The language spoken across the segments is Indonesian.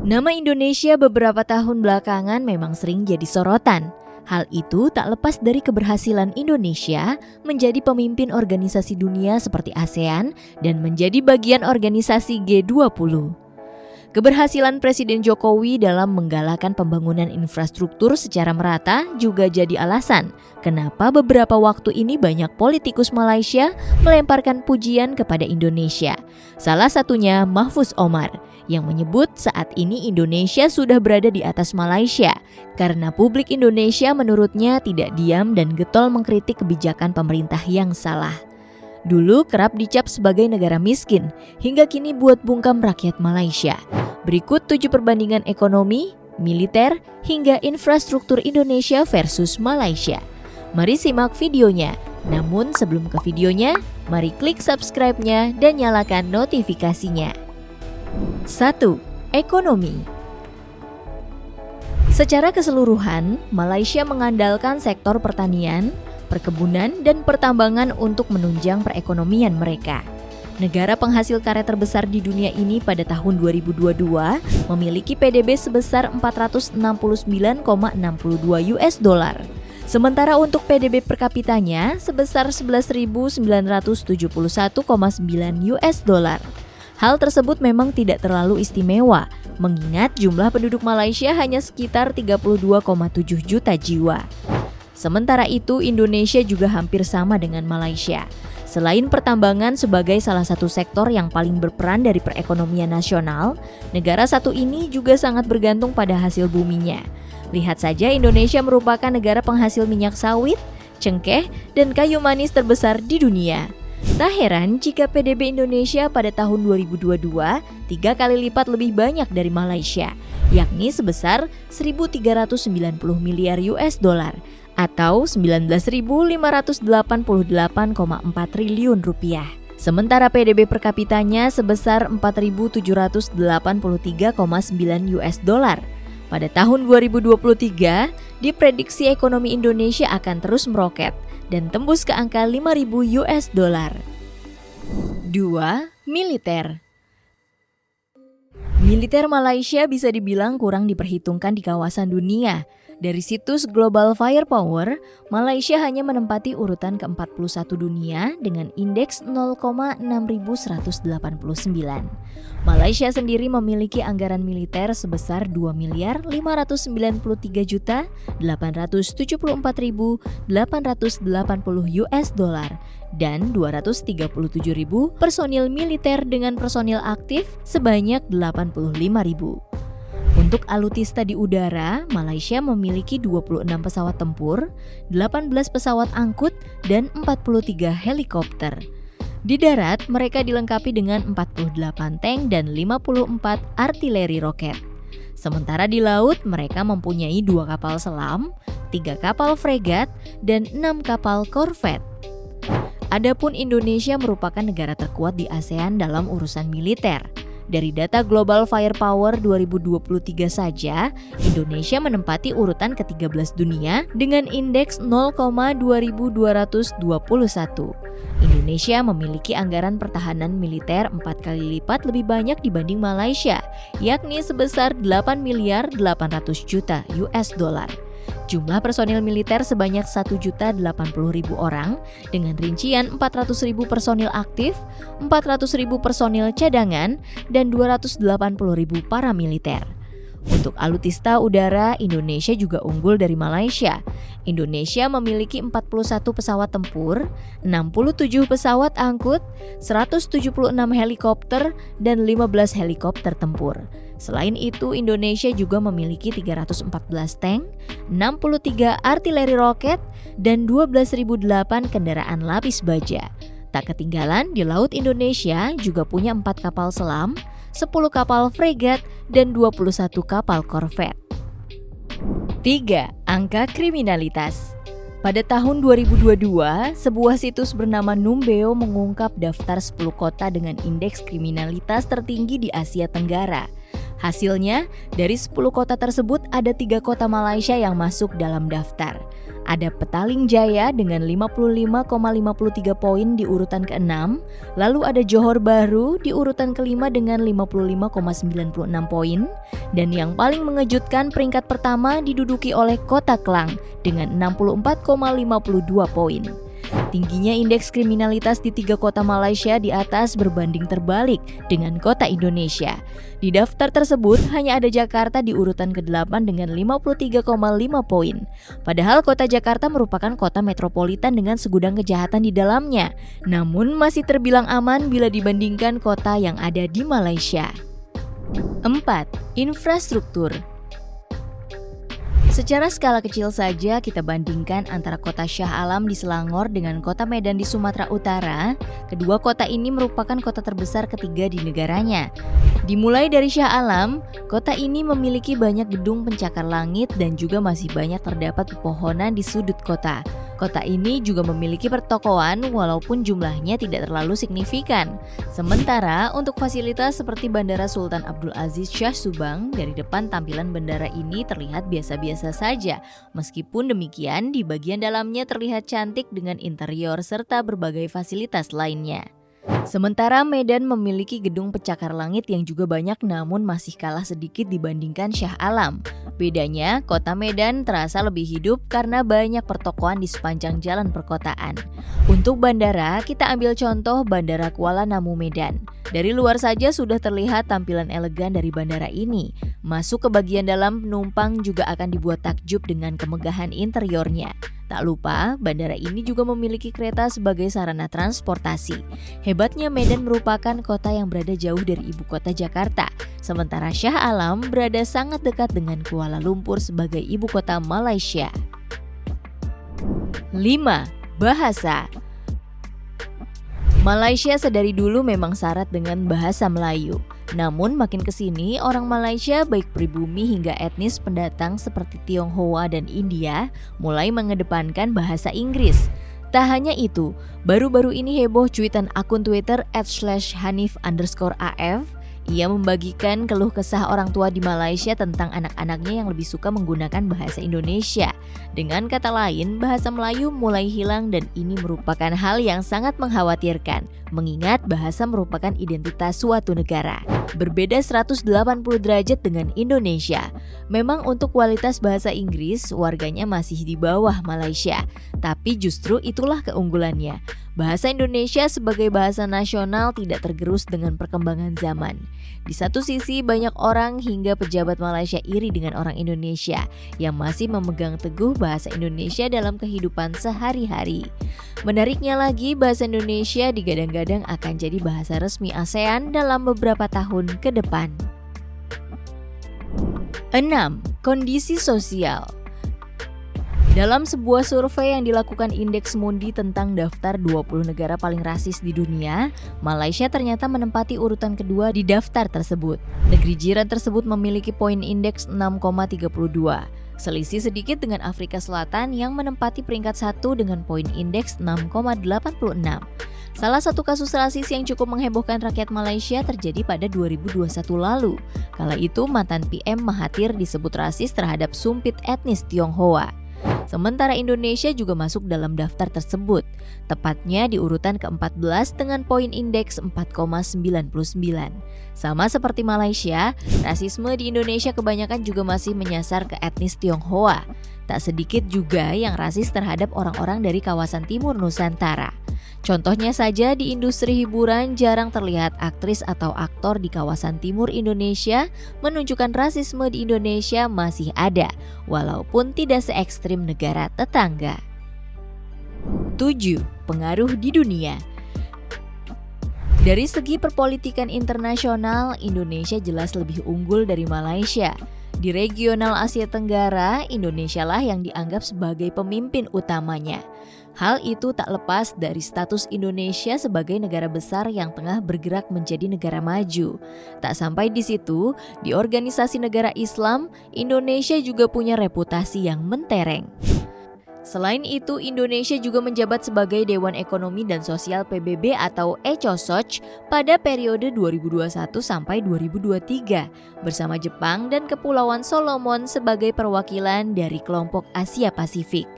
Nama Indonesia beberapa tahun belakangan memang sering jadi sorotan. Hal itu tak lepas dari keberhasilan Indonesia menjadi pemimpin organisasi dunia seperti ASEAN dan menjadi bagian organisasi G20. Keberhasilan Presiden Jokowi dalam menggalakkan pembangunan infrastruktur secara merata juga jadi alasan kenapa beberapa waktu ini banyak politikus Malaysia melemparkan pujian kepada Indonesia. Salah satunya Mahfuz Omar yang menyebut saat ini Indonesia sudah berada di atas Malaysia karena publik Indonesia menurutnya tidak diam dan getol mengkritik kebijakan pemerintah yang salah. Dulu kerap dicap sebagai negara miskin, hingga kini buat bungkam rakyat Malaysia. Berikut 7 perbandingan ekonomi, militer, hingga infrastruktur Indonesia versus Malaysia. Mari simak videonya. Namun sebelum ke videonya, mari klik subscribe-nya dan nyalakan notifikasinya. 1. Ekonomi. Secara keseluruhan, Malaysia mengandalkan sektor pertanian, perkebunan, dan pertambangan untuk menunjang perekonomian mereka. Negara penghasil karet terbesar di dunia ini pada tahun 2022 memiliki PDB sebesar 469,62 US dollar. Sementara untuk PDB per kapitanya sebesar 11.971,9 US dollar. Hal tersebut memang tidak terlalu istimewa, mengingat jumlah penduduk Malaysia hanya sekitar 32,7 juta jiwa. Sementara itu, Indonesia juga hampir sama dengan Malaysia. Selain pertambangan sebagai salah satu sektor yang paling berperan dari perekonomian nasional, negara satu ini juga sangat bergantung pada hasil buminya. Lihat saja, Indonesia merupakan negara penghasil minyak sawit, cengkeh, dan kayu manis terbesar di dunia. Tak heran jika PDB Indonesia pada tahun 2022 3 kali lipat lebih banyak dari Malaysia, yakni sebesar 1.390 miliar US dollar atau 19.588,4 triliun rupiah. Sementara PDB per kapitanya sebesar 4.783,9 US dollar. Pada tahun 2023, diprediksi ekonomi Indonesia akan terus meroket dan tembus ke angka 5.000 US dollar. 2. Militer. Militer Malaysia bisa dibilang kurang diperhitungkan di kawasan dunia. Dari situs Global Firepower, Malaysia hanya menempati urutan ke-41 dunia dengan indeks 0,6189. Malaysia sendiri memiliki anggaran militer sebesar 2.593.874.880 US dollar dan 237.000 personil militer dengan personil aktif sebanyak 85.000. Untuk alutista di udara, Malaysia memiliki 26 pesawat tempur, 18 pesawat angkut, dan 43 helikopter. Di darat, mereka dilengkapi dengan 48 tank dan 54 artileri roket. Sementara di laut, mereka mempunyai 2 kapal selam, 3 kapal fregat, dan 6 kapal korvet. Adapun Indonesia merupakan negara terkuat di ASEAN dalam urusan militer. Dari data Global Firepower 2023 saja, Indonesia menempati urutan ke-13 dunia dengan indeks 0,2221. Indonesia memiliki anggaran pertahanan militer 4 kali lipat lebih banyak dibanding Malaysia, yakni sebesar 8.800 juta US dollar. Jumlah personil militer sebanyak 1.080.000 orang dengan rincian 400.000 personil aktif, 400.000 personil cadangan, dan 280.000 paramiliter. Untuk alutista udara, Indonesia juga unggul dari Malaysia. Indonesia memiliki 41 pesawat tempur, 67 pesawat angkut, 176 helikopter, dan 15 helikopter tempur. Selain itu, Indonesia juga memiliki 314 tank, 63 artileri roket, dan 12.008 kendaraan lapis baja. Tak ketinggalan, di Laut Indonesia juga punya 4 kapal selam, 10 kapal fregat, dan 21 kapal korvet. 3. Angka kriminalitas. Pada tahun 2022, sebuah situs bernama Numbeo mengungkap daftar 10 kota dengan indeks kriminalitas tertinggi di Asia Tenggara. Hasilnya, dari 10 kota tersebut ada 3 kota Malaysia yang masuk dalam daftar. Ada Petaling Jaya dengan 55,53 poin di urutan ke-6, lalu ada Johor Bahru di urutan ke-5 dengan 55,96 poin, dan yang paling mengejutkan peringkat pertama diduduki oleh Kota Klang dengan 64,52 poin. Tingginya indeks kriminalitas di 3 kota Malaysia di atas berbanding terbalik dengan kota Indonesia. Di daftar tersebut hanya ada Jakarta di urutan ke-8 dengan 53,5 poin. Padahal kota Jakarta merupakan kota metropolitan dengan segudang kejahatan di dalamnya, namun masih terbilang aman bila dibandingkan kota yang ada di Malaysia. 4. Infrastruktur. Secara skala kecil saja kita bandingkan antara kota Shah Alam di Selangor dengan kota Medan di Sumatera Utara. Kedua kota ini merupakan kota terbesar ketiga di negaranya. Dimulai dari Shah Alam, kota ini memiliki banyak gedung pencakar langit dan juga masih banyak terdapat pepohonan di sudut kota. Kota ini juga memiliki pertokoan walaupun jumlahnya tidak terlalu signifikan. Sementara untuk fasilitas seperti Bandara Sultan Abdul Aziz Shah Subang, dari depan tampilan bandara ini terlihat biasa-biasa saja. Meskipun demikian, di bagian dalamnya terlihat cantik dengan interior serta berbagai fasilitas lainnya. Sementara Medan memiliki gedung pencakar langit yang juga banyak namun masih kalah sedikit dibandingkan Shah Alam. Bedanya, kota Medan terasa lebih hidup karena banyak pertokoan di sepanjang jalan perkotaan. Untuk bandara, kita ambil contoh Bandara Kuala Namu Medan. Dari luar saja sudah terlihat tampilan elegan dari bandara ini. Masuk ke bagian dalam, penumpang juga akan dibuat takjub dengan kemegahan interiornya. Tak lupa, bandara ini juga memiliki kereta sebagai sarana transportasi. Hebatnya Medan merupakan kota yang berada jauh dari ibu kota Jakarta, sementara Shah Alam berada sangat dekat dengan Kuala Lumpur sebagai ibu kota Malaysia. 5. Bahasa. Malaysia sedari dulu memang syarat dengan bahasa Melayu. Namun makin kesini orang Malaysia baik pribumi hingga etnis pendatang seperti Tionghoa dan India mulai mengedepankan bahasa Inggris. Tak hanya itu, baru-baru ini heboh cuitan akun Twitter @hanif_af. Ia membagikan keluh kesah orang tua di Malaysia tentang anak-anaknya yang lebih suka menggunakan bahasa Indonesia. Dengan kata lain, bahasa Melayu mulai hilang dan ini merupakan hal yang sangat mengkhawatirkan, mengingat bahasa merupakan identitas suatu negara. Berbeda 180 derajat dengan Indonesia. Memang untuk kualitas bahasa Inggris, warganya masih di bawah Malaysia. Tapi justru itulah keunggulannya. Bahasa Indonesia sebagai bahasa nasional tidak tergerus dengan perkembangan zaman. Di satu sisi banyak orang hingga pejabat Malaysia iri dengan orang Indonesia yang masih memegang teguh bahasa Indonesia dalam kehidupan sehari-hari. Menariknya lagi, bahasa Indonesia digadang-gadang akan jadi bahasa resmi ASEAN dalam beberapa tahun ke depan. 6. Kondisi sosial. Dalam sebuah survei yang dilakukan Indeks Mundi tentang daftar 20 negara paling rasis di dunia, Malaysia ternyata menempati urutan kedua di daftar tersebut. Negeri jiran tersebut memiliki poin indeks 6,32. Selisih sedikit dengan Afrika Selatan yang menempati peringkat 1 dengan poin indeks 6,86. Salah satu kasus rasis yang cukup menghebohkan rakyat Malaysia terjadi pada 2021 lalu. Kala itu mantan PM Mahathir disebut rasis terhadap sumpit etnis Tionghoa. Sementara Indonesia juga masuk dalam daftar tersebut, tepatnya di urutan ke-14 dengan poin indeks 4,99. Sama seperti Malaysia, rasisme di Indonesia kebanyakan juga masih menyasar ke etnis Tionghoa. Tak sedikit juga yang rasis terhadap orang-orang dari kawasan Timur Nusantara. Contohnya saja di industri hiburan jarang terlihat aktris atau aktor di kawasan timur Indonesia menunjukkan rasisme di Indonesia masih ada, walaupun tidak se-ekstrim negara tetangga. 7. Pengaruh di dunia. Dari segi perpolitikan internasional, Indonesia jelas lebih unggul dari Malaysia. Di regional Asia Tenggara, Indonesia lah yang dianggap sebagai pemimpin utamanya. Hal itu tak lepas dari status Indonesia sebagai negara besar yang tengah bergerak menjadi negara maju. Tak sampai di situ, di organisasi negara Islam, Indonesia juga punya reputasi yang mentereng. Selain itu, Indonesia juga menjabat sebagai Dewan Ekonomi dan Sosial PBB atau ECOSOC pada periode 2021 sampai 2023 bersama Jepang dan Kepulauan Solomon sebagai perwakilan dari kelompok Asia Pasifik.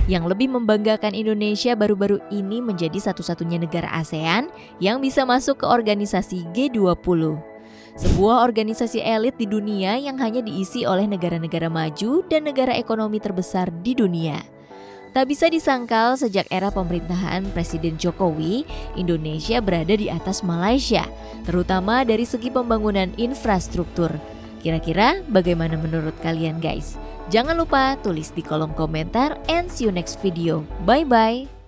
Yang lebih membanggakan, Indonesia baru-baru ini menjadi satu-satunya negara ASEAN yang bisa masuk ke organisasi G20. Sebuah organisasi elit di dunia yang hanya diisi oleh negara-negara maju dan negara ekonomi terbesar di dunia. Tak bisa disangkal sejak era pemerintahan Presiden Jokowi, Indonesia berada di atas Malaysia, terutama dari segi pembangunan infrastruktur. Kira-kira bagaimana menurut kalian guys? Jangan lupa tulis di kolom komentar and see you next video. Bye-bye!